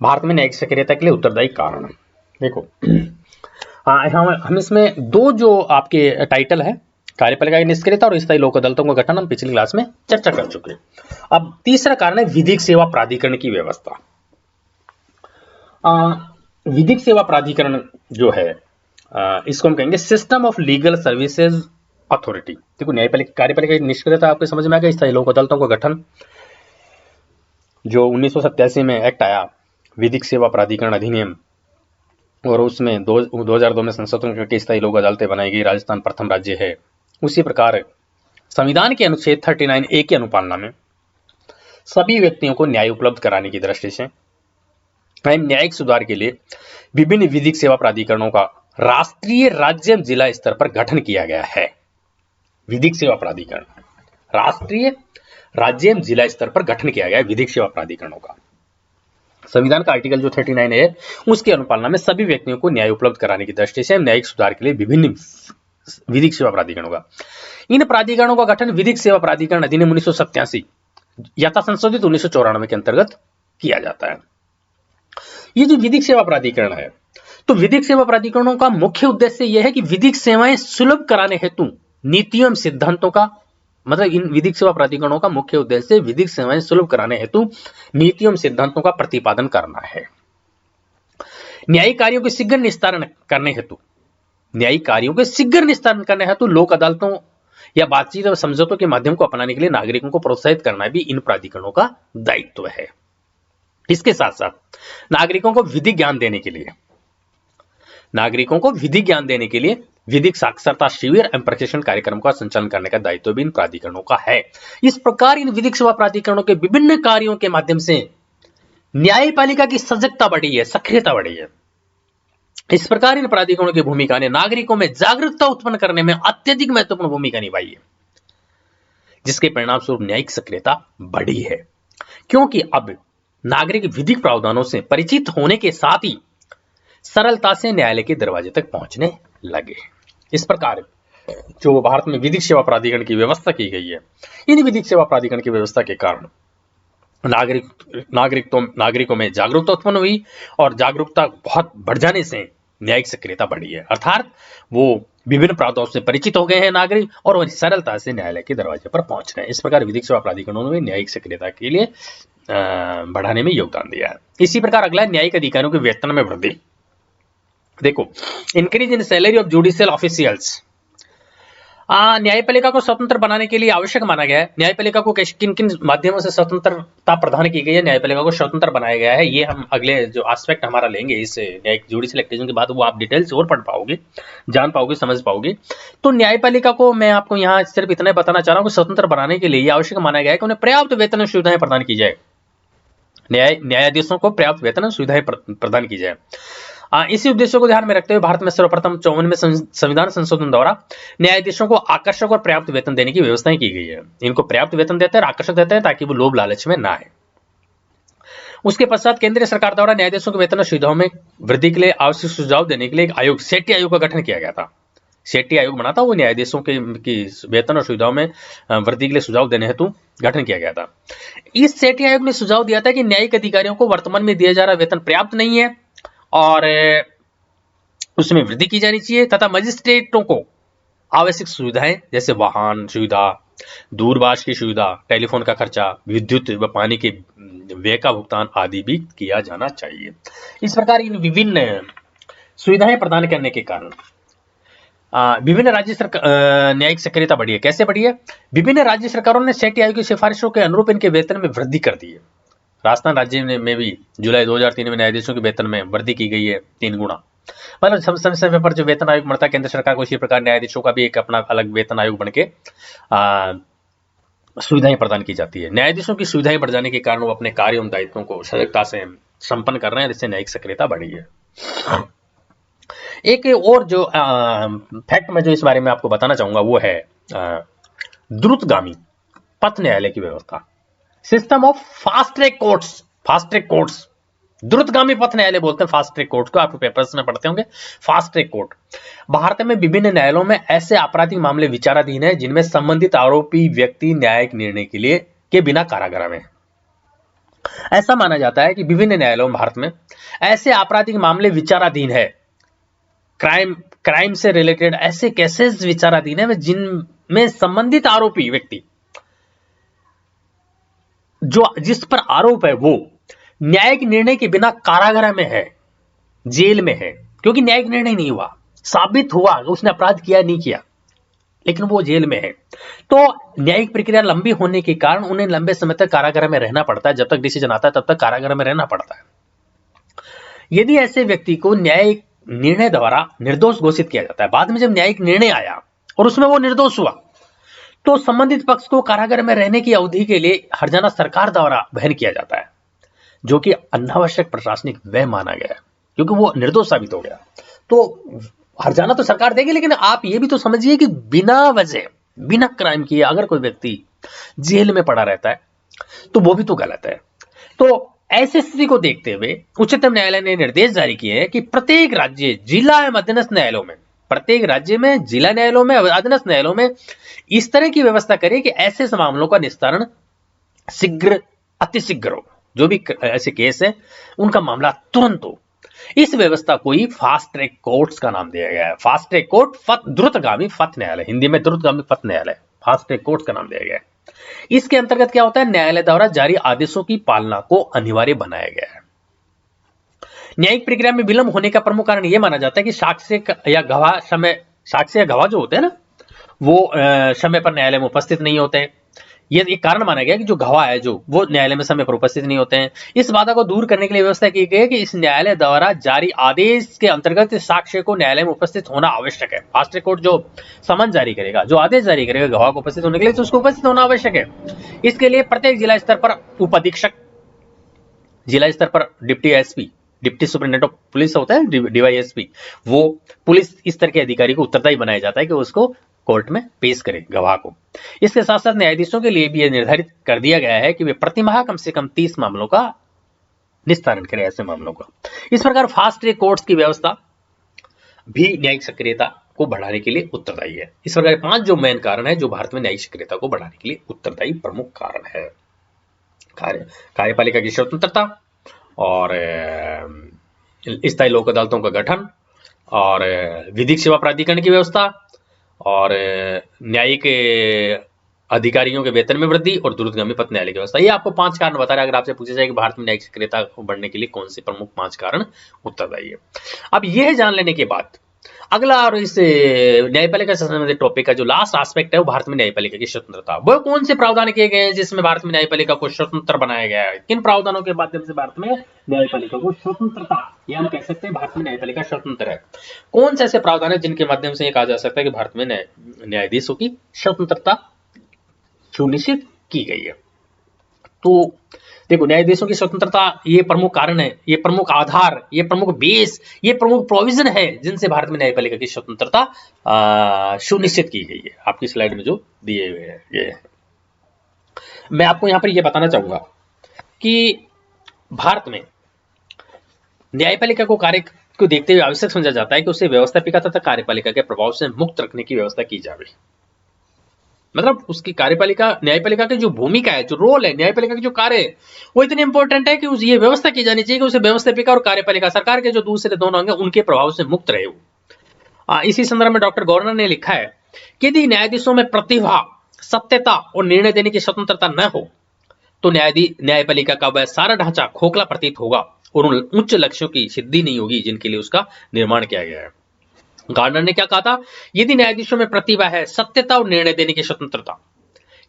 भारत में न्यायिक सक्रियता के लिए उत्तरदायी कारण। देखो हम इसमें दो जो आपके टाइटल है, कार्यपालिका की निष्क्रियता और स्थायी लोक अदालतों का गठन, हम पिछली क्लास में चर्चा कर चुके। अब तीसरा कारण है विधिक सेवा प्राधिकरण की व्यवस्था। विधिक सेवा प्राधिकरण जो है इसको हम कहेंगे system of legal services authority. देखो न्यायपालिका कार्यपालिका की निष्क्रियता आपको समझ में आ गया, स्थायी लोक अदालतों का गठन जो 1987 में एक्ट आया विधिक सेवा प्राधिकरण अधिनियम, और उसमें 2002 में संशोधन करके स्थायी लोक अदालतें बनाई गई, राजस्थान प्रथम राज्य है। उसी प्रकार संविधान के अनुच्छेद 39A की अनुपालना में सभी व्यक्तियों को न्याय उपलब्ध कराने की दृष्टि से न्यायिक सुधार के लिए विभिन्न विधिक सेवा प्राधिकरणों का राष्ट्रीय, राज्य, जिला स्तर पर गठन किया गया है। विधिक सेवा प्राधिकरण राष्ट्रीय, राज्य, जिला स्तर पर गठन किया गया है विधिक सेवा प्राधिकरणों का। संविधान का आर्टिकल जो 39 है उसकी अनुपालना में सभी व्यक्तियों को न्याय उपलब्ध कराने की दृष्टि से न्यायिक सुधार के लिए विभिन्न विधिक सेवा प्राधिकरणों का, इन प्राधिकरणों का गठन विधिक सेवा प्राधिकरण अधिनियम 1987 यथा संशोधित 1994 के अंतर्गत किया जाता है। ये जो विधिक सेवा प्राधिकरण है, तो विधिक सेवा प्राधिकरणों का मुख्य उद्देश्य यह है कि विधिक सेवाएं सुलभ कराने हेतु नीतियों एवं सिद्धांतों का, मतलब इन विधिक सेवा प्राधिकरणों का मुख्य उद्देश्य विधिक सेवाएं सुलभ कराने हेतु नीतियों एवं सिद्धांतों का प्रतिपादन करना है। न्यायिक कार्यों के शीघ्र निस्तारण करने हेतु, न्यायिक कार्यों के शीघ्र निस्तारण करने हेतु लोक अदालतों या बातचीत और समझौतों के माध्यम को अपनाने के लिए नागरिकों को प्रोत्साहित करना भी इन प्राधिकरणों का दायित्व है। इसके साथ साथ नागरिकों को विधिक ज्ञान देने के लिए, नागरिकों को विधिक ज्ञान देने के लिए विधिक साक्षरता शिविर एवं प्रशिक्षण कार्यक्रम का संचालन करने का दायित्व भी इन प्राधिकरणों का है। इस प्रकार इन विधिक सेवा प्राधिकरणों के विभिन्न कार्यों के माध्यम से न्यायपालिका की सजगता बढ़ी है, सक्रियता बढ़ी है। इस प्रकार इन प्राधिकरणों की भूमिका ने नागरिकों में जागरूकता उत्पन्न करने में अत्यधिक महत्वपूर्ण भूमिका निभाई है, जिसके परिणाम स्वरूप न्यायिक सक्रियता बढ़ी है, क्योंकि अब नागरिक विधिक प्रावधानों से परिचित होने के साथ ही सरलता से न्यायालय के दरवाजे तक पहुंचने लगे। इस प्रकार जो भारत में विधिक सेवा प्राधिकरण की व्यवस्था की गई है, इन विधिक सेवा प्राधिकरण की व्यवस्था के कारण नागरिकों में जागरूकता उत्पन्न हुई और जागरूकता बहुत बढ़ जाने से न्यायिक सक्रियता बढ़ी है, अर्थात वो विभिन्न प्रावधानों से परिचित हो गए हैं नागरिक और वो सरलता से न्यायालय के दरवाजे पर पहुंच रहे हैं। इस प्रकार विधिक सेवा प्राधिकरणों ने न्यायिक सक्रियता के लिए बढ़ाने में योगदान दिया है। इसी प्रकार अगला न्यायिक अधिकारियों के वेतन में वृद्धि। देखो increase in salary of judicial officials, न्यायपालिका को स्वतंत्र बनाने के लिए आवश्यक माना गया है। न्यायपालिका को किन किन माध्यमों से स्वतंत्रता प्रदान की गई है, न्यायपालिका को स्वतंत्र बनाया गया है, ये हम अगले जो एस्पेक्ट हमारा लेंगे इस न्यायिक जुडिशियल एक्टिविज्म के बाद, वो आप डिटेल से और पढ़ पाओगे, जान पाओगे, समझ पाओगे। तो न्यायपालिका को मैं आपको यहाँ सिर्फ इतना ही बताना चाह रहा हूँ कि स्वतंत्र बनाने के लिए आवश्यक माना गया है कि उन्हें पर्याप्त वेतन और सुविधाएं प्रदान की जाए, न्यायाधीशों को पर्याप्त वेतन और सुविधाएं प्रदान की जाए। इसी उद्देश्य को ध्यान में रखते हुए भारत में सर्वप्रथम 54 में संविधान संशोधन द्वारा न्यायाधीशों को आकर्षक और पर्याप्त वेतन देने की व्यवस्थाएं की गई है। इनको पर्याप्त वेतन देते हैं, आकर्षक देते हैं, ताकि वो लोभ लालच में ना आए। उसके पश्चात केंद्रीय सरकार द्वारा न्यायाधीशों के वेतन और सुविधाओं में वृद्धि के लिए आवश्यक सुझाव देने के लिए एक आयोग, सेठी आयोग का गठन किया गया था। सेठी आयोग बना था, वो न्यायाधीशों के वेतन और सुविधाओं में वृद्धि के लिए सुझाव देने हेतु गठन किया गया था। इस सेठी आयोग ने सुझाव दिया था कि न्यायिक अधिकारियों को वर्तमान में दिया जा रहा वेतन पर्याप्त नहीं है और उसमें वृद्धि की जानी चाहिए, तथा मजिस्ट्रेटों को आवश्यक सुविधाएं जैसे वाहन सुविधा, दूरभाष की सुविधा, टेलीफोन का खर्चा, विद्युत व पानी के व्यय का भुगतान आदि भी किया जाना चाहिए। इस प्रकार इन विभिन्न सुविधाएं प्रदान करने के कारण विभिन्न राज्य सरकार न्यायिक सक्रियता बढ़ी है। कैसे बढ़ी है? विभिन्न राज्य सरकारों ने सेठी आयोग की सिफारिशों के अनुरूप इनके वेतन में वृद्धि कर दी है। राजस्थान राज्य में भी जुलाई 2003 में न्यायाधीशों के वेतन में वृद्धि की गई है 3 गुना। मतलब समय समय पर जो वेतन आयोग बनता है केंद्र सरकार को, इसी प्रकार न्यायाधीशों का भी एक अपना अलग वेतन आयोग बन के सुविधाएं प्रदान की जाती है। न्यायाधीशों की सुविधाएं बढ़ जाने के कारण वो अपने कार्य एवं दायित्वों को सजगता से संपन्न कर रहे हैं, जिससे न्यायिक सक्रियता बढ़ी है। एक और जो फैक्ट मैं जो इस बारे में आपको बताना चाहूंगा वो है द्रुतगामी पथ न्यायालय की व्यवस्था, system of fast track courts. Fast track courts द्रुतगामी पथ न्यायालय बोलते हैं फास्ट ट्रैक कोर्ट को, आप पेपर्स में पढ़ते होंगे फास्ट ट्रैक कोर्ट। भारत में विभिन्न न्यायालयों में ऐसे आपराधिक मामले विचाराधीन है जिनमें संबंधित आरोपी व्यक्ति न्यायिक निर्णय के बिना कारागार में। ऐसा माना जाता है कि विभिन्न न्यायालयों में भारत में ऐसे आपराधिक मामले विचाराधीन है, क्राइम से रिलेटेड ऐसे केसेस विचाराधीन है जिनमें संबंधित आरोपी व्यक्ति जो जिस पर आरोप है वो न्यायिक निर्णय के बिना कारागार में है, जेल में है, क्योंकि न्यायिक निर्णय नहीं हुआ, साबित हुआ उसने अपराध किया नहीं किया, लेकिन वो जेल में है। तो न्यायिक प्रक्रिया लंबी होने के कारण उन्हें लंबे समय तक कारागार में रहना पड़ता है, जब तक डिसीजन आता है तब तक कारागार में रहना पड़ता है। यदि ऐसे व्यक्ति को न्यायिक निर्णय द्वारा निर्दोष घोषित किया जाता है, बाद में जब न्यायिक निर्णय आया और उसमें वो निर्दोष हुआ, तो संबंधित पक्ष को कारागार में रहने की अवधि के लिए हर्जाना सरकार द्वारा वहन किया जाता है, जो कि अनावश्यक प्रशासनिक व्यय माना गया है, क्योंकि वो निर्दोष साबित हो गया। तो हर्जाना तो सरकार देगी, लेकिन आप ये भी तो समझिए कि बिना वजह, बिना क्राइम किए अगर कोई व्यक्ति जेल में पड़ा रहता है तो वो भी तो गलत है। तो ऐसी स्थिति को देखते हुए उच्चतम न्यायालय ने निर्देश जारी किए हैं कि प्रत्येक राज्य, जिला एवं अधीनस्थ न्यायालयों में, प्रत्येक राज्य में, जिला न्यायालयों में, अधीनस्थ न्यायालयों में इस तरह की व्यवस्था करे कि ऐसे मामलों का निस्तारण शीघ्र, अतिशीघ्र हो। जो भी ऐसे केस है उनका मामला तुरंत हो। इस व्यवस्था को ही फास्ट ट्रैक कोर्ट्स का नाम दिया गया है। फास्ट ट्रैक कोर्ट, द्रुतगामी फत न्यायालय, हिंदी में द्रुतगामी फत न्यायालय, फास्ट ट्रैक कोर्ट का नाम दिया गया है। इसके अंतर्गत क्या होता है, न्यायालय द्वारा जारी आदेशों की पालना को अनिवार्य बनाया गया है। न्यायिक प्रक्रिया में विलंब होने का प्रमुख कारण यह माना जाता है कि साक्ष्य या गवाह जो होते हैं ना, वो समय पर न्यायालय में उपस्थित नहीं होते हैं। ये एक कारण माना गया कि जो गवाह है जो वो न्यायालय में समय पर उपस्थित नहीं होते हैं। इस बाधा को दूर करने के लिए व्यवस्था की गई है कि इस न्यायालय द्वारा जारी आदेश के अंतर्गत साक्ष्य को न्यायालय में उपस्थित होना आवश्यक है। फास्ट ट्रैक कोर्ट जो समन जारी करेगा, जो आदेश जारी करेगा गवाह को उपस्थित होने के लिए, तो उसको उपस्थित होना आवश्यक है। इसके लिए प्रत्येक जिला स्तर पर उपाधीक्षक, जिला स्तर पर deputy SP, deputy superintendent of police होता है, डीवाईएसपी, वो पुलिस स्तर के अधिकारी को उत्तरदायी बनाया जाता है कि उसको कोर्ट में पेश करें गवाह को। इसके साथ साथ न्यायाधीशों के लिए भी यह निर्धारित कर दिया गया है कि वे प्रतिमाह कम से कम 30 मामलों का निस्तारण करें, ऐसे मामलों का। इस प्रकार फास्ट ट्रैक कोर्ट्स की व्यवस्था भी न्यायिक सक्रियता को बढ़ाने के लिए उत्तरदायी है। इस प्रकार 5 जो मेन कारण है जो भारत में न्यायिक सक्रियता को बढ़ाने के लिए उत्तरदायी प्रमुख कारण है। कार्यपालिका की स्वतंत्रता और स्थायी लोक अदालतों का गठन और विधिक सेवा प्राधिकरण की व्यवस्था और न्यायिक अधिकारियों के वेतन में वृद्धि और द्रुतगामी पथ न्यायालय की व्यवस्था। ये आपको 5 कारण बता रहे हैं। अगर आपसे पूछा जाए कि भारत में न्यायिक सक्रियता को बढ़ने के लिए कौन से प्रमुख 5 कारण उत्तरदायी है। अब यह जान लेने के बाद अगला और इस न्यायपालिका से संबंधित टॉपिक का जो लास्ट एस्पेक्ट है वो भारत में न्यायपालिका की स्वतंत्रता। वो कौन से प्रावधान किए गए हैं जिसमें भारत में न्यायपालिका को स्वतंत्र बनाया गया है? किन प्रावधानों के माध्यम से भारत में न्यायपालिका को स्वतंत्रता, या हम कह सकते हैं भारत में न्यायपालिका स्वतंत्र है? कौन से ऐसे प्रावधान है जिनके माध्यम से ये कहा जा सकता है कि भारत में न्यायाधीशों की स्वतंत्रता सुनिश्चित की गई है? तो देखो, न्यायाधीशों की स्वतंत्रता ये प्रमुख कारण है, ये प्रमुख आधार, ये प्रमुख बेस, ये प्रमुख प्रोविजन है जिनसे भारत में न्यायपालिका की स्वतंत्रता सुनिश्चित की गई है। आपकी स्लाइड में जो दिए हुए हैं ये मैं आपको यहां पर ये बताना चाहूंगा कि भारत में न्यायपालिका को कार्य को देखते हुए आवश्यक समझा जाता है कि उसे व्यवस्थापिका तथा कार्यपालिका के प्रभाव से मुक्त रखने की व्यवस्था की जाए। मतलब उसकी कार्यपालिका, न्यायपालिका की जो भूमिका है, जो रोल है, न्यायपालिका की जो कार्य है, वो इतनी इंपॉर्टेंट है कि उस ये व्यवस्था की जानी चाहिए कि उसे व्यवस्थापिका और कार्यपालिका, सरकार के जो दूसरे दोनों अंग हैं, उनके प्रभाव से मुक्त रहे वो। इसी संदर्भ में डॉक्टर गवर्नर ने लिखा है कि यदि न्यायाधीशों में प्रतिभा, सत्यता और निर्णय देने की स्वतंत्रता न हो तो न्यायपालिका का वह सारा ढांचा खोखला प्रतीत होगा और उन उच्च लक्ष्यों की सिद्धि नहीं होगी जिनके लिए उसका निर्माण किया गया है। गार्डनर ने क्या कहा था? यदि न्यायाधीशों में प्रतिभा है, सत्यता और निर्णय देने की स्वतंत्रता,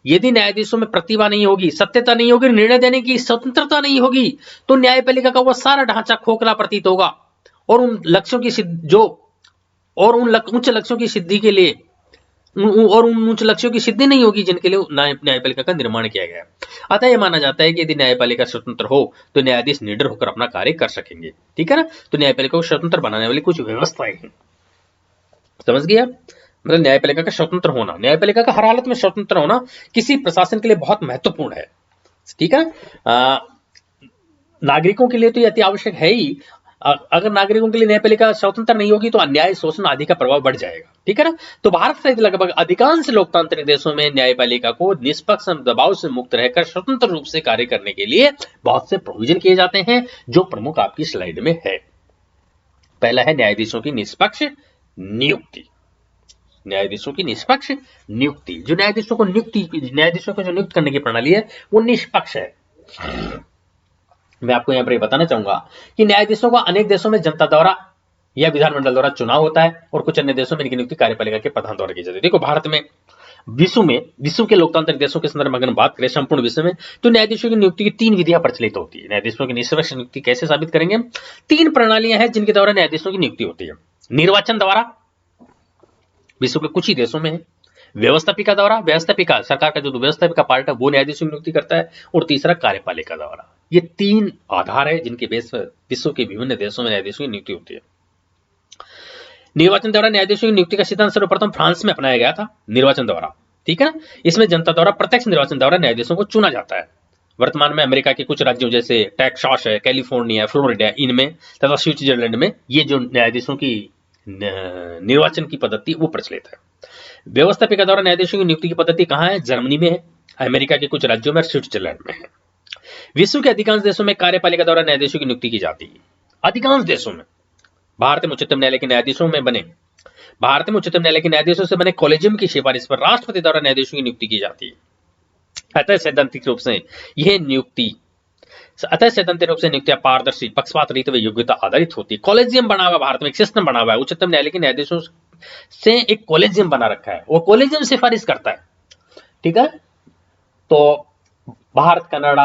यदि न्यायाधीशों में प्रतिभा नहीं होगी, सत्यता नहीं होगी, निर्णय देने की स्वतंत्रता नहीं होगी, तो न्यायपालिका का वह सारा ढांचा खोखला प्रतीत होगा और उन लक्ष्यों की उच्च लक्ष्यों की सिद्धि के लिए उन उच्च लक्ष्यों की सिद्धि नहीं होगी जिनके लिए न्यायपालिका का निर्माण किया गया है। अतः यह माना जाता है कि यदि न्यायपालिका स्वतंत्र हो तो न्यायाधीश निडर होकर अपना कार्य कर सकेंगे। ठीक है ना? तो न्यायपालिका को स्वतंत्र बनाने वाली कुछ व्यवस्थाएं हैं, समझ गया? मतलब न्यायपालिका का स्वतंत्र होना, न्यायपालिका का हर हालत में स्वतंत्र होना किसी प्रशासन के लिए बहुत महत्वपूर्ण है। ठीक है? नागरिकों के लिए तो यह अति आवश्यक है ही, अगर नागरिकों के लिए न्यायपालिका स्वतंत्र नहीं होगी तो अन्याय, शोषण आदि का प्रभाव बढ़ जाएगा, ठीक है ना। तो भारत सहित लगभग अधिकांश लोकतांत्रिक देशों में न्यायपालिका को निष्पक्ष दबाव से मुक्त रहकर स्वतंत्र रूप से कार्य करने के लिए बहुत से प्रोविजन किए जाते हैं, जो प्रमुख आपकी स्लाइड में है। पहला है न्यायाधीशों की निष्पक्ष नियुक्ति। न्यायाधीशों की निष्पक्ष नियुक्ति, जो न्यायाधीशों को जो नियुक्त करने की प्रणाली है वो निष्पक्ष है। मैं आपको यहां पर बताना चाहूंगा कि न्यायाधीशों का अनेक देशों में जनता द्वारा या विधानमंडल द्वारा चुनाव होता है और कुछ अन्य देशों में इनकी नियुक्ति कार्यपालिका के प्रधान द्वारा की जाती है। देखो भारत में विश्व के लोकतांत्रिक देशों के संदर्भ में अगर बात करें संपूर्ण विश्व में, तो न्यायाधीशों की नियुक्ति की 3 विधियां प्रचलित होती है। न्यायाधीशों की निष्पक्ष नियुक्ति कैसे साबित करेंगे? 3 प्रणालियां हैं जिनके द्वारा न्यायाधीशों की नियुक्ति होती है। निर्वाचन द्वारा, विश्व के कुछ ही देशों में है। व्यवस्थापिका द्वारा, व्यवस्थापिका सरकार का जो व्यवस्थापिका पार्ट है वो न्यायाधीशों की नियुक्ति करता है। और तीसरा कार्यपालिका द्वारा। ये 3 आधार है जिनके बेस पर विश्व के विभिन्न देशों में न्यायाधीशों की नियुक्ति होती है। निर्वाचन द्वारा न्यायाधीशों की नियुक्ति का सिद्धांत सर्वप्रथम फ्रांस में अपनाया गया था, निर्वाचन द्वारा, ठीक है ना। इसमें जनता द्वारा प्रत्यक्ष निर्वाचन द्वारा न्यायाधीशों को चुना जाता है। वर्तमान में अमेरिका के कुछ राज्यों जैसे टेक्सास है, कैलिफोर्निया, फ्लोरिडा, इनमें तथा स्विट्जरलैंड में ये जो न्यायाधीशों की निर्वाचन की पद्धति वो प्रचलित है। व्यवस्थापिका द्वारा न्यायाधीशों की नियुक्ति की पद्धति कहां है? जर्मनी में है, अमेरिका के कुछ राज्यों में, स्विट्जरलैंड में है। विश्व के अधिकांश देशों में कार्यपालिका द्वारा न्यायाधीशों की नियुक्ति की जाती है। अधिकांश देशों में। भारत में उच्चतम न्यायालय के न्यायाधीशों से बने कॉलेजियम की सिफारिश पर राष्ट्रपति द्वारा न्यायाधीशों की नियुक्ति की जाती है। अतः सैद्धांतिक रूप से नियुक्तियां पारदर्शी, पक्षपात रहित व योग्यता आधारित होती है। कॉलेजियम बना हुआ, भारत में एक सिस्टम बना हुआ है। उच्चतम न्यायालय के न्यायाधीशों से एक कॉलेजियम बना रखा है, वो कॉलेजियम सिफारिश करता है, ठीक है। तो भारत, कनाडा,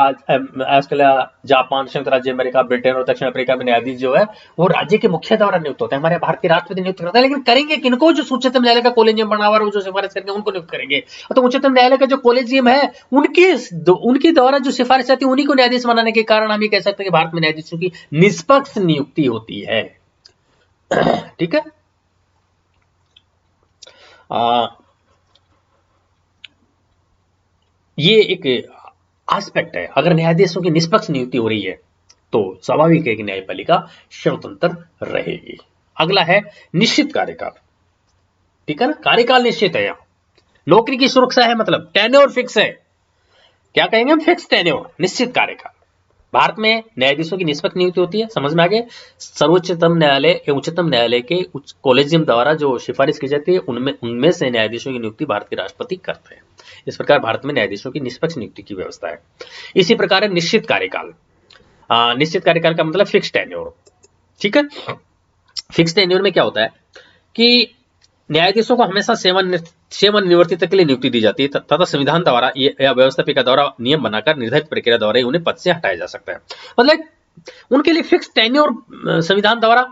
ऑस्ट्रेलिया, जापान, संयुक्त राज्य अमेरिका, ब्रिटेन और दक्षिण अफ्रीका में न्यायाधीश जो है वो राज्य के मुख्य द्वारा नियुक्त होते हैं। हमारे भारत के राष्ट्रपति नियुक्त करता है, लेकिन करेंगे किनको? जो उच्चतम न्यायालय का कॉलेजियम बना हुआ है, जो सिफारिश करेंगे उनको नियुक्त करेंगे। तो उच्चतम न्यायालय का जो कॉलेजियम है उनके द्वारा जो सिफारिश आती है उन्हीं को न्यायाधीश बनाने के कारण हम ये कह सकते हैं कि भारत में न्यायाधीशों की निष्पक्ष नियुक्ति होती है, ठीक है। ये एक एस्पेक्ट है। अगर न्यायाधीशों की निष्पक्ष नियुक्ति हो रही है तो स्वाभाविक है कि न्यायपालिका स्वतंत्र रहेगी। अगला है निश्चित कार्यकाल, ठीक है ना। कार्यकाल निश्चित है, यहां नौकरी की सुरक्षा है, मतलब टेन्योर फिक्स है। क्या कहेंगे हम? फिक्स टेन्योर, निश्चित कार्यकाल। भारत में न्यायाधीशों की निष्पक्ष नियुक्ति होती है, समझ में आ गए। सर्वोच्चतम न्यायालय एवं उच्चतम न्यायालय के कॉलेजियम द्वारा जो सिफारिश की जाती है उनमें से न्यायाधीशों की नियुक्ति भारत के राष्ट्रपति करते हैं। इस प्रकार भारत में न्यायाधीशों की निष्पक्ष नियुक्ति की व्यवस्था है। इसी प्रकार है निश्चित कार्यकाल। निश्चित कार्यकाल का मतलब फिक्स टेन्योर, ठीक है। फिक्स टेन्योर में क्या होता है कि न्यायाधीशों को हमेशा सेवानिवृत्ति तक के लिए नियुक्ति दी जाती है तथा संविधान द्वारा या व्यवस्थापिका द्वारा नियम बनाकर निर्धारित प्रक्रिया द्वारा उन्हें पद से हटाया जा सकता है। मतलब उनके लिए फिक्स टेन्योर संविधान द्वारा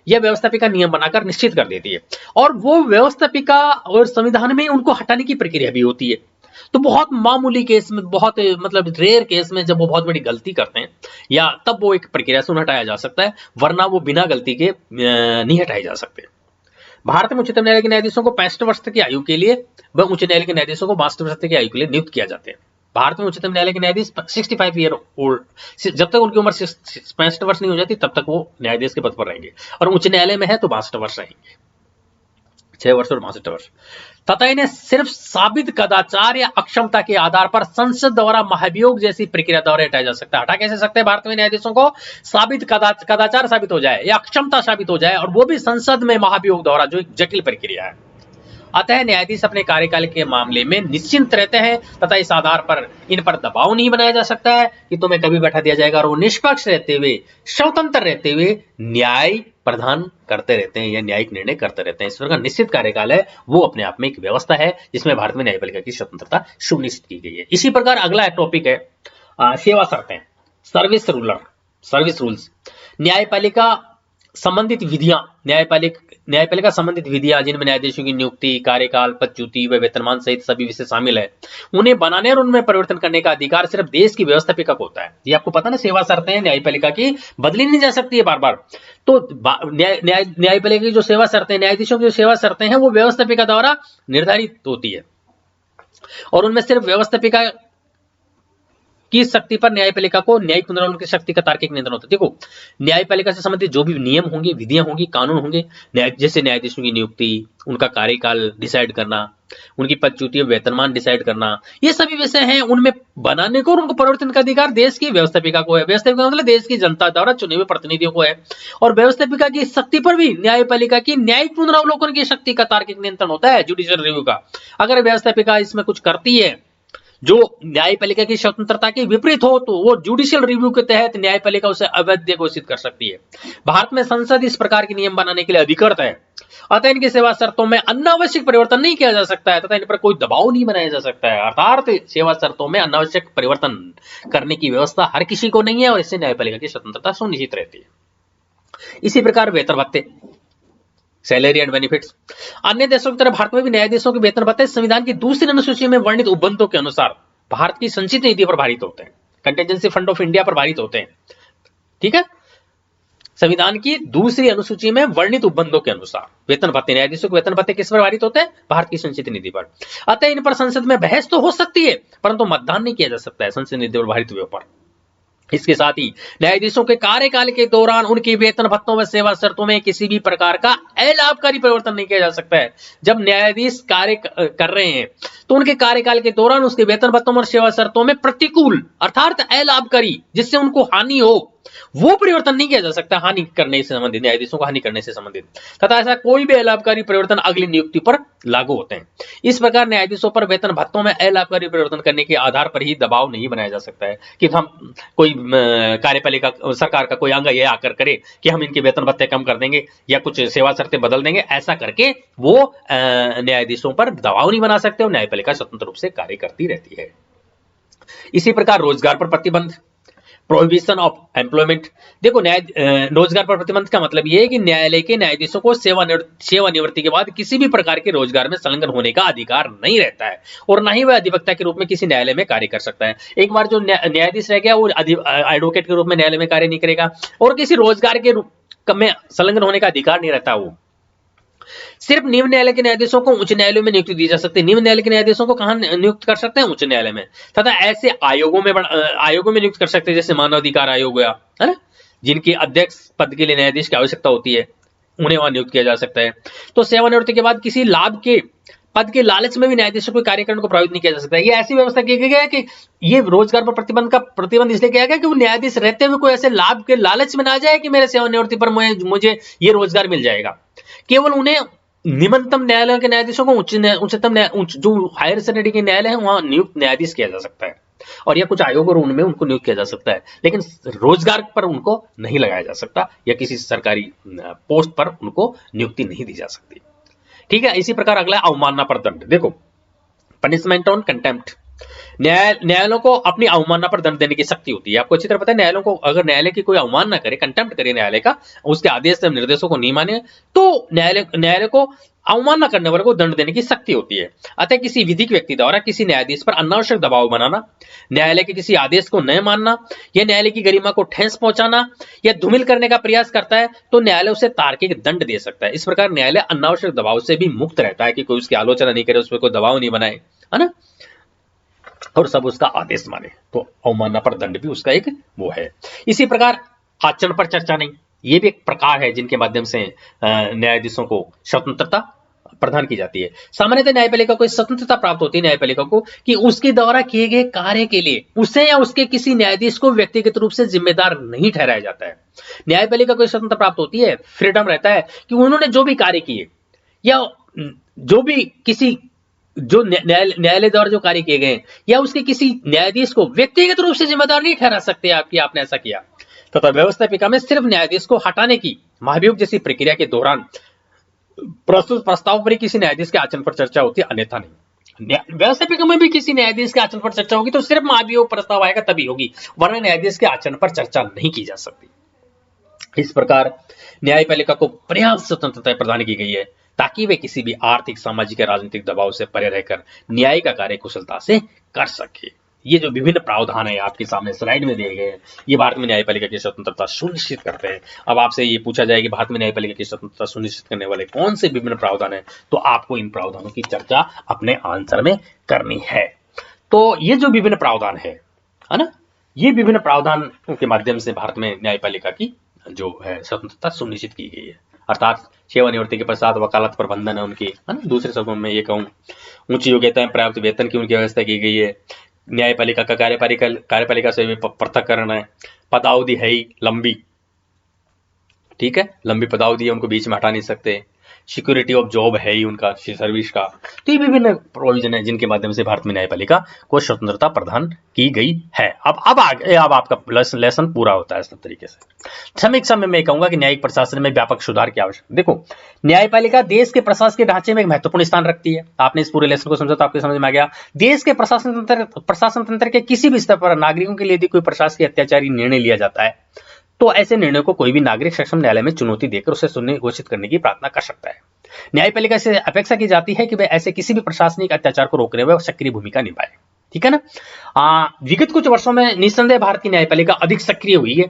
या व्यवस्थापिका नियम बनाकर निश्चित कर देती है, और वो व्यवस्थापिका और संविधान में उनको हटाने की प्रक्रिया भी होती है। तो बहुत मामूली केस में, बहुत मतलब रेयर केस में जब वो बहुत बड़ी गलती करते हैं या तब वो एक प्रक्रिया से उन्हें हटाया जा सकता है, वरना वो बिना गलती के नहीं हटाए जा सकते। भारत में उच्चतम न्यायालय के न्यायाधीशों को 65 वर्ष तक की आयु के लिए व उच्च न्यायालय के न्यायाधीशों को 62 वर्ष तक की आयु के लिए नियुक्त किया जाते हैं। भारत में उच्चतम न्यायालय के न्यायाधीश 65 ईयर ओल्ड, जब तक उनकी उम्र 65 वर्ष नहीं हो जाती तब तक वो न्यायाधीश के पद पर रहेंगे, और उच्च न्यायालय में है तो 62 वर्ष रहेंगे, 6 वर्ष और 62 वर्ष। तथा इन्हें सिर्फ साबित कदाचार या अक्षमता के आधार पर संसद द्वारा महाभियोग जैसी प्रक्रिया द्वारा हटाया जा सकता है। हटा कैसे सकते हैं भारत में न्यायाधीशों को? साबित कदाचार साबित हो जाए या अक्षमता साबित हो जाए, और वो भी संसद में महाभियोग द्वारा, जो एक जटिल प्रक्रिया है। अतः न्यायाधीश अपने कार्यकाल के मामले में निश्चिंत रहते हैं तथा इस आधार पर इन पर दबाव नहीं बनाया जा सकता है कि तुम्हें कभी बैठा दिया जाएगा, और वो निष्पक्ष रहते हुए, स्वतंत्र रहते हुए न्याय प्रदान करते रहते हैं या न्यायिक निर्णय करते रहते हैं। इस प्रकार निश्चित कार्यकाल है वो अपने आप में एक व्यवस्था है जिसमें भारत में न्यायपालिका की स्वतंत्रता सुनिश्चित की गई है। इसी प्रकार अगला टॉपिक है सेवा शर्तें, सर्विस रूल्स। न्यायपालिका संबंधित विधियां, न्यायपालिका संबंधित विधियां जिनमें न्यायाधीशों की नियुक्ति, कार्यकाल, पदच्युति व वेतनमान सहित सभी विषय शामिल है, उन्हें बनाने और उनमें परिवर्तन करने का अधिकार सिर्फ देश की व्यवस्थापिका को होता है। ये आपको पता ना, सेवा शर्तें हैं न्यायपालिका की, बदली नहीं जा सकती है बार बार। तो न्यायपालिका की जो सेवा शर्तें, न्यायाधीशों की जो सेवा शर्तें हैं वो व्यवस्थापिका द्वारा निर्धारित होती है, और उनमें सिर्फ व्यवस्थापिका की शक्ति पर न्यायपालिका को न्यायिक पुनरावलोकन की शक्ति का तार्किक नियंत्रण होता है। देखो, न्यायपालिका से संबंधित जो भी नियम होंगे, विधियां होंगी, कानून होंगे, जैसे न्यायाधीशों की नियुक्ति, उनका कार्यकाल डिसाइड करना, उनकी पदच्युति, वेतनमान डिसाइड करना, ये सभी विषय हैं, उनमें बनाने को और उनको परिवर्तन का अधिकार देश की व्यवस्थापिका को है। व्यवस्थापिका मतलब देश की जनता द्वारा चुने हुए प्रतिनिधियों को है। और व्यवस्थापिका की शक्ति पर भी न्यायपालिका की न्यायिक पुनरावलोकन की शक्ति का तार्किक नियंत्रण होता है, जुडिशियल रिव्यू का। अगर व्यवस्थापिका इसमें कुछ करती है जो न्यायपालिका की स्वतंत्रता के विपरीत हो, तो वो जुडिशियल रिव्यू के तहत न्यायपालिका उसे अवैध घोषित कर सकती है। भारत में संसद इस प्रकार के नियम बनाने के लिए अधिकृत है, अतः इनकी सेवा शर्तों में अनावश्यक परिवर्तन नहीं किया जा सकता है तथा इन पर कोई दबाव नहीं बनाया जा सकता है। अर्थात सेवा शर्तों में अनावश्यक परिवर्तन करने की व्यवस्था हर किसी को नहीं है और इससे न्यायपालिका की स्वतंत्रता सुनिश्चित रहती है। इसी प्रकार वेतन भत्ते, सैलरी एंड बेनिफिट्स, अन्य देशों की तरह भारत में भी न्यायाधीशों के वेतन भत्ते संविधान की दूसरी अनुसूची में वर्णित उपबंधों के अनुसार भारत की संचित नीति पर भारित होते हैं, कंटिजेंसी फंड ऑफ इंडिया पर भारित होते हैं। ठीक है, संविधान की दूसरी अनुसूची में वर्णित उपबंधों के अनुसार वेतन भत्ते, न्यायाधीशों के वेतन भत्ते किस पर भारित होते हैं? भारत की संचित नीति पर। अतः इन पर संसद में बहस तो हो सकती है, परंतु मतदान नहीं किया जा सकता है संचित नीति पर भारित हुए पर। इसके साथ ही न्यायाधीशों के कार्यकाल के दौरान उनकी वेतन भत्तों व सेवा शर्तों में किसी भी प्रकार का अलाभकारी परिवर्तन नहीं किया जा सकता है। जब न्यायाधीश कार्य कर रहे हैं तो उनके कार्यकाल के दौरान उसके वेतन भत्तों और सेवा शर्तों में प्रतिकूल अर्थात अलाभकारी, जिससे उनको हानि हो, वो परिवर्तन नहीं किया जा सकता। हानि करने से संबंधित, न्यायाधीशों को हानि करने से संबंधित तथा ऐसा कोई भी अलाभकारी परिवर्तन अगली नियुक्ति पर लागू होते हैं। इस प्रकार न्यायाधीशों पर वेतन भत्तों में अलाभकारी परिवर्तन करने के आधार पर ही दबाव नहीं बनाया जा सकता है कि हम कोई कार्यपालिका सरकार का कोई अंग ये आकर करे कि हम इनके वेतन भत्ते कम कर देंगे या कुछ सेवा शर्तें बदल देंगे। ऐसा करके वो न्यायाधीशों पर दबाव नहीं बना सकते और न्यायपालिका स्वतंत्र रूप से कार्य करती रहती है। इसी प्रकार रोजगार पर प्रतिबंध, प्रोहिबिशन ऑफ एम्प्लॉयमेंट। देखो, रोजगार पर प्रतिबंध का मतलब यह है कि न्यायालय के न्यायाधीशों को सेवानिवृत्ति के बाद किसी भी प्रकार के रोजगार में संलग्न होने का अधिकार नहीं रहता है और न ही वह अधिवक्ता के रूप में किसी न्यायालय में कार्य कर सकता है। एक बार जो न्यायाधीश रह गया वो एडवोकेट के रूप में न्यायालय में कार्य नहीं करेगा और किसी रोजगार के रूप में संलग्न होने का अधिकार नहीं रहता। वो सिर्फ निम्न न्यायालय के न्यायाधीशों को उच्च न्यायालयों में नियुक्ति दी जा सकती है। निम्न न्यायालय के न्यायाधीशों को कहां नियुक्त कर सकते हैं? उच्च न्यायालय में। तथा ऐसे आयोगों में नियुक्त कर सकते हैं, जैसे मानव अधिकार आयोग हुआ, है ना, जिनकी अध्यक्ष पद के लिए न्यायाधीश की आवश्यकता होती है, उन्हें वहां नियुक्त किया जा सकता है। तो सेवानिवृत्ति के बाद किसी लाभ के पद के लालच में भी न्यायाधीशों के कार्यकरण को प्रभावित नहीं किया जा सकता है। ये ऐसी व्यवस्था की गई है कि ये रोजगार पर प्रतिबंध इसलिए किया गया कि वो न्यायाधीश रहते हुए कोई ऐसे लाभ के लालच में ना जाए कि मेरे सेवानिवृत्ति पर मुझे ये रोजगार मिल जाएगा। केवल उन्हें निम्नतम न्यायालय के न्यायाधीशों को उच्चतम जो हायर सेकेंडरी के न्यायालय है वहां नियुक्त न्यायाधीश किया जा सकता है और या कुछ आयोग और उनमें उनको नियुक्त किया जा सकता है, लेकिन रोजगार पर उनको नहीं लगाया जा सकता या किसी सरकारी पोस्ट पर उनको नियुक्ति नहीं दी जा सकती। ठीक है, इसी प्रकार अगला अवमानना पर दंड। देखो, पनिशमेंट ऑन कंटेम्प्ट। न्यायालयों को अपनी अवमानना पर दंड देने की शक्ति होती है। आपको अच्छी तरह पता है, न्यायालयों को अगर न्यायालय की कोई अवमानना करे, कंटेम्प्ट करे न्यायालय का, उसके आदेश या निर्देशों को नहीं माने, तो न्यायालय को अवमानना करने वाले को दंड देने की शक्ति होती है। अतः किसी विधिक व्यक्ति द्वारा किसी न्यायाधीश पर अनावश्यक दबाव बनाना, न्यायालय के किसी आदेश को न मानना या न्यायालय की गरिमा को ठेस पहुंचाना या धूमिल करने का प्रयास करता है तो न्यायालय उसे तार्किक दंड दे सकता है। इस प्रकार न्यायालय अनावश्यक दबाव से भी मुक्त रहता है कि कोई उसकी आलोचना नहीं करे, उस पर कोई दबाव नहीं बनाए, है ना, और सब उसका आदेश माने। तो अवमानना पर दंड भी उसका एक वो है। इसी प्रकार आचरण पर चर्चा नहीं, ये भी एक प्रकार है जिनके माध्यम से न्यायाधीशों को स्वतंत्रता प्रदान की जाती है। सामान्यतः न्यायपालिका को स्वतंत्रता प्राप्त होती है न्यायपालिका को कि उसके द्वारा किए गए कार्य के लिए उसे या उसके किसी न्यायाधीश को व्यक्तिगत रूप से जिम्मेदार नहीं ठहराया जाता है। न्यायपालिका को स्वतंत्रता प्राप्त होती है, फ्रीडम रहता है कि उन्होंने जो भी कार्य किए या जो भी किसी जो न्यायालय द्वारा जो कार्य किए गए या उसके किसी न्यायाधीश को व्यक्तिगत रूप से जिम्मेदार नहीं ठहरा सकते आपने ऐसा किया। तथा व्यवस्थापिका में सिर्फ न्यायाधीश को हटाने की महाभियोग जैसी प्रक्रिया के दौरान प्रस्तुत प्रस्ताव पर किसी न्यायाधीश के आचरण पर चर्चा होती है, अन्यथा नहीं। व्यवस्थापिका में भी किसी न्यायाधीश के आचरण पर चर्चा होगी तो सिर्फ महाभियोग प्रस्ताव आएगा तभी होगी, वरना न्यायाधीश के आचरण पर चर्चा नहीं की जा सकती। इस प्रकार न्यायपालिका को पर्याप्त स्वतंत्रता प्रदान की गई है ताकि वे किसी भी आर्थिक, सामाजिक या राजनीतिक दबाव से परे रहकर न्याय का कार्य कुशलता से कर सके। ये जो विभिन्न प्रावधान है आपके सामने स्लाइड में दिए गए हैं, ये भारत में न्यायपालिका की स्वतंत्रता सुनिश्चित करते हैं। अब आपसे ये पूछा जाए कि भारत में न्यायपालिका की स्वतंत्रता सुनिश्चित करने वाले कौन से विभिन्न प्रावधान है, तो आपको इन प्रावधानों की चर्चा अपने आंसर में करनी है। तो ये जो विभिन्न प्रावधान है ना, ये विभिन्न प्रावधानों के माध्यम से भारत में न्यायपालिका की जो है स्वतंत्रता सुनिश्चित की गई है। अर्थात सेवानिवृत्ति के पश्चात वकालत प्रबंधन है उनकी, है ना, दूसरे शब्दों में ये कहूँ ऊंची योग्यताएं, पर्याप्त वेतन की उनकी व्यवस्था की गई है। न्यायपालिका का कार्यपालिका से भी पृथक्करण है। पदावधि है ही लंबी, ठीक है, लंबी पदावधि है, उनको बीच में हटा नहीं सकते। सिक्योरिटी ऑफ जॉब है ही उनका सर्विस का। तो ये विभिन्न प्रोविजन है जिनके माध्यम से भारत में न्यायपालिका को स्वतंत्रता प्रदान की गई है। अब आपका लेसन पूरा होता है इस तरीके से। समीक्षा में मैं कहूंगा कि न्यायिक प्रशासन में व्यापक सुधार की आवश्यकता। देखो, न्यायपालिका देश के प्रशासन के ढांचे में एक महत्वपूर्ण स्थान रखती है। आपने इस पूरे लेसन को समझा तो आपको समझ में आ गया। देश के प्रशासन तंत्र के किसी भी स्तर पर नागरिकों के लिए यदि कोई प्रशासकीय अत्याचारी निर्णय लिया जाता है तो ऐसे निर्णय को कोई भी नागरिक सक्षम न्यायालय में चुनौती देकर उसे सुनने घोषित करने की प्रार्थना कर सकता है। न्यायपालिका से अपेक्षा की जाती है कि वह ऐसे किसी भी प्रशासनिक अत्याचार को रोकने में सक्रिय भूमिका निभाए, ठीक है ना। विगत कुछ वर्षों में निस्संदेह भारत की न्यायपालिका अधिक सक्रिय हुई है।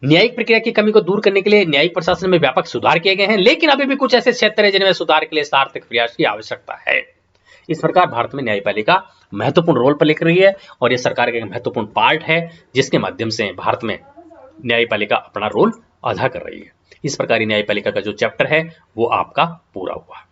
न्यायिक प्रक्रिया की कमी को दूर करने के लिए न्यायिक प्रशासन में व्यापक सुधार किए गए हैं, लेकिन अभी भी कुछ ऐसे क्षेत्र हैं जिनमें सुधार के लिए सार्थक प्रयास की आवश्यकता है। इस प्रकार भारत में न्यायपालिका महत्वपूर्ण रोल प्ले कर रही है और यह सरकार का एक महत्वपूर्ण पार्ट है जिसके माध्यम से भारत में न्यायपालिका अपना रोल अदा कर रही है। इस प्रकार न्यायपालिका का जो चैप्टर है वो आपका पूरा हुआ।